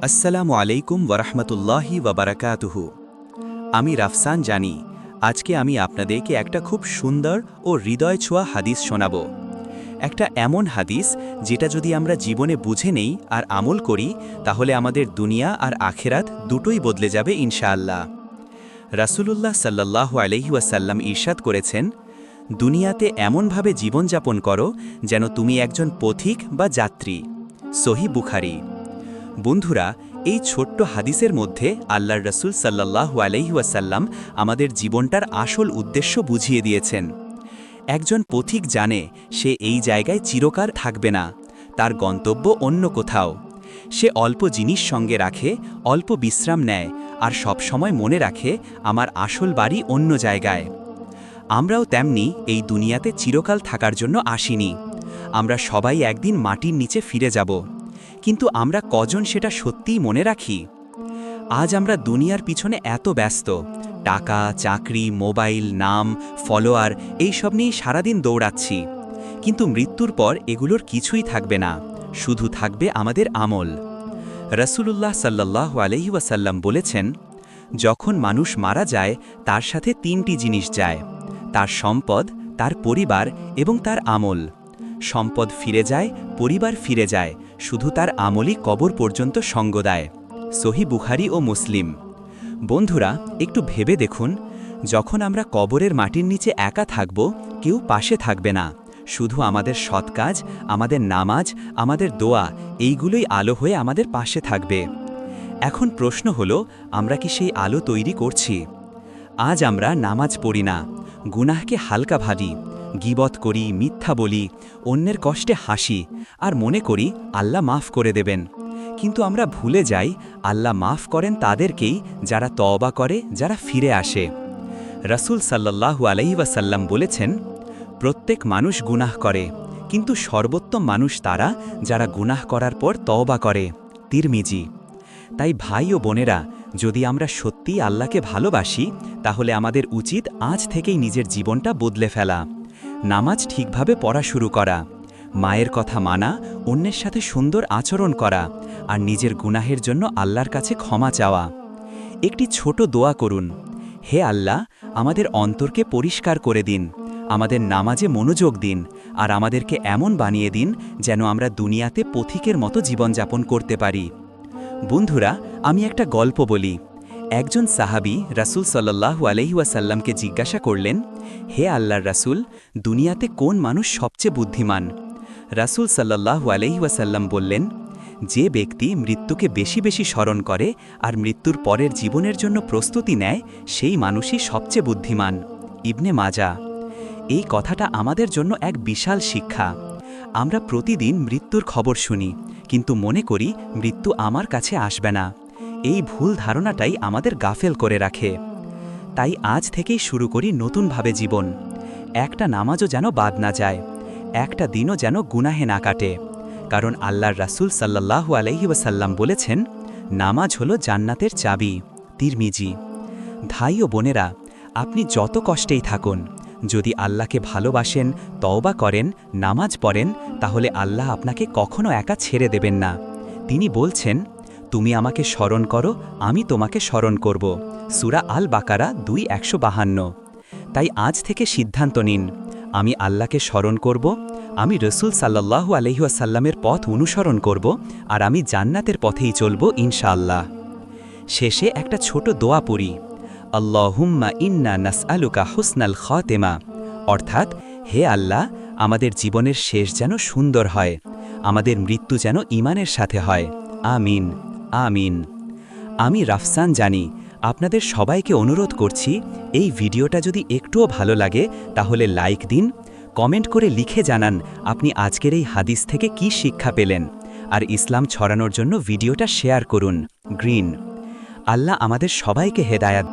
আসসালামু আলাইকুম ওয়ারাহমাতুল্লাহি ওয়াবারাকাতুহু। আমি রাফসান জানি, আজকে আমি আপনাদেরকে একটা খুব সুন্দর ও হৃদয় ছোঁয়া হাদিস শোনাব। একটা এমন হাদিস যেটা যদি আমরা জীবনে বুঝে নেই আর আমল করি, তাহলে আমাদের দুনিয়া আর আখেরাত দুটোই বদলে যাবে ইনশাআল্লাহ। রাসূলুল্লাহ সাল্লাল্লাহু আলাইহি ওয়াসাল্লাম ইরশাদ করেছেন, দুনিয়াতে এমনভাবে জীবনযাপন করো যেন তুমি একজন পথিক বা যাত্রী। সহিহ বুখারী। বন্ধুরা, এই ছোট্ট হাদিসের মধ্যে আল্লাহর রাসূল সাল্লাল্লাহু আলাইহি ওয়াসাল্লাম আমাদের জীবনটার আসল উদ্দেশ্য বুঝিয়ে দিয়েছেন। একজন পথিক জানে সে এই জায়গায় চিরকাল থাকবে না, তার গন্তব্য অন্য কোথাও। সে অল্প জিনিস সঙ্গে রাখে, অল্প বিশ্রাম নেয়, আর সবসময় মনে রাখে আমার আসল বাড়ি অন্য জায়গায়। আমরাও তেমনি এই দুনিয়াতে চিরকাল থাকার জন্য আসিনি। আমরা সবাই একদিন মাটির নিচে ফিরে যাব, কিন্তু আমরা কজন সেটা সত্যিই মনে রাখি? আজ আমরা দুনিয়ার পিছনে এত ব্যস্ত, টাকা, চাকরি, মোবাইল, নাম, ফলোয়ার এইসব নিয়ে সারাদিন দৌড়াচ্ছি, কিন্তু মৃত্যুর পর এগুলোর কিছুই থাকবে না, শুধু থাকবে আমাদের আমল। রাসূলুল্লাহ সাল্লাল্লাহু আলাইহি ওয়াসাল্লাম বলেছেন, যখন মানুষ মারা যায় তার সাথে তিনটি জিনিস যায়: তার সম্পদ, তার পরিবার এবং তার আমল। সম্পদ ফিরে যায়, পরিবার ফিরে যায়, শুধু তার আমলই কবর পর্যন্ত সঙ্গ দেয়। সহিহ বুখারী ও মুসলিম। বন্ধুরা, একটু ভেবে দেখুন, যখন আমরা কবরের মাটির নিচে একা থাকব, কেউ পাশে থাকবে না, শুধু আমাদের সৎ কাজ, আমাদের নামাজ, আমাদের দোয়া, এইগুলোই আলো হয়ে আমাদের পাশে থাকবে। এখন প্রশ্ন হলো, আমরা কি সেই আলো তৈরি করছি? আজ আমরা নামাজ পড়ি না, গুনাহকে হালকা ভাবি, গীবত করি, মিথ্যা বলি, অন্যের কষ্টে হাসি, আর মনে করি আল্লাহ মাফ করে দেবেন। কিন্তু আমরা ভুলে যাই, আল্লাহ মাফ করেন তাদেরকেই যারা তওবা করে, যারা ফিরে আসে। রাসূল সাল্লাল্লাহু আলাইহি ওয়াসাল্লাম বলেছেন, প্রত্যেক মানুষ গুনাহ করে, কিন্তু সর্বোত্তম মানুষ তারা যারা গুনাহ করার পর তওবা করে। তিরমিজি। তাই ভাই ও বোনেরা, যদি আমরা সত্যিই আল্লাহকে ভালোবাসি, তাহলে আমাদের উচিত আজ থেকেই নিজের জীবনটা বদলে ফেলা। নামাজ ঠিকভাবে পড়া শুরু করা, মায়ের কথা মানা, অন্যের সাথে সুন্দর আচরণ করা, আর নিজের গুনাহের জন্য আল্লাহর কাছে ক্ষমা চাওয়া। একটি ছোট দোয়া করুন, হে আল্লাহ, আমাদের অন্তরকে পরিষ্কার করে দিন, আমাদের নামাজে মনোযোগ দিন, আর আমাদেরকে এমন বানিয়ে দিন যেন আমরা দুনিয়াতে পথিকের মতো জীবনযাপন করতে পারি। বন্ধুরা, আমি একটা গল্প বলি। একজন সাহাবী রাসূল সাল্লাল্লাহু আলাইহি ওয়াসাল্লামকে জিজ্ঞাসা করলেন, হে আল্লাহর রাসূল, দুনিয়াতে কোন মানুষ সবচেয়ে বুদ্ধিমান? রাসূল সাল্লাল্লাহু আলাইহি ওয়াসাল্লাম বললেন, যে ব্যক্তি মৃত্যুকে বেশি বেশি স্মরণ করে আর মৃত্যুর পরের জীবনের জন্য প্রস্তুতি নেয়, সেই মানুষই সবচেয়ে বুদ্ধিমান। ইবনে মাজাহ। এই কথাটা আমাদের জন্য এক বিশাল শিক্ষা। আমরা প্রতিদিন মৃত্যুর খবর শুনি, কিন্তু মনে করি মৃত্যু আমার কাছে আসবে না। এই ভুল ধারণাটাই আমাদের গাফেল করে রাখে। তাই আজ থেকেই শুরু করি নতুনভাবে জীবন। একটা নামাজও যেন বাদ না যায়, একটা দিনও যেন গুনাহে না কাটে, কারণ আল্লাহর রাসূল সাল্লাল্লাহু আলাইহি ওয়াসাল্লাম বলেছেন, নামাজ হলো জান্নাতের চাবি। তিরমিজি। ভাই ও বোনেরা, আপনি যত কষ্টেই থাকুন, যদি আল্লাহকে ভালোবাসেন, তওবা করেন, নামাজ পড়েন, তাহলে আল্লাহ আপনাকে কখনো একা ছেড়ে দেবেন না। তিনি বলছেন, তুমি আমাকে স্মরণ করো, আমি তোমাকে স্মরণ করব। সূরা আল বাকারা 2:152। তাই আজ থেকে সিদ্ধান্ত নিন, আমি আল্লাহকে স্মরণ করব, আমি রাসূল সাল্লাল্লাহু আলাইহি ওয়াসাল্লামের পথ অনুসরণ করব, আর আমি জান্নাতের পথেই চলব ইনশাআল্লাহ। শেষে একটা ছোট দোয়া পড়ি, আল্লাহুম্মা ইন্না নাসআলুকা হুসনাল খাতেমা, অর্থাৎ, হে আল্লাহ, আমাদের জীবনের শেষ যেন সুন্দর হয়, আমাদের মৃত্যু যেন ঈমানের সাথে হয়। আমিন, আমিন। আমি রাফসান জানি, আপনাদের সবাইকে অনুরোধ করছি, এই ভিডিওটা যদি একটুও ভালো লাগে তাহলে লাইক দিন, কমেন্ট করে লিখে জানান আপনি আজকের এই হাদিস থেকে কি শিক্ষা পেলেন, আর ইসলাম ছড়ানোর জন্য ভিডিওটা শেয়ার করুন। গ্রিন। আল্লাহ আমাদের সবাইকে হেদায়াত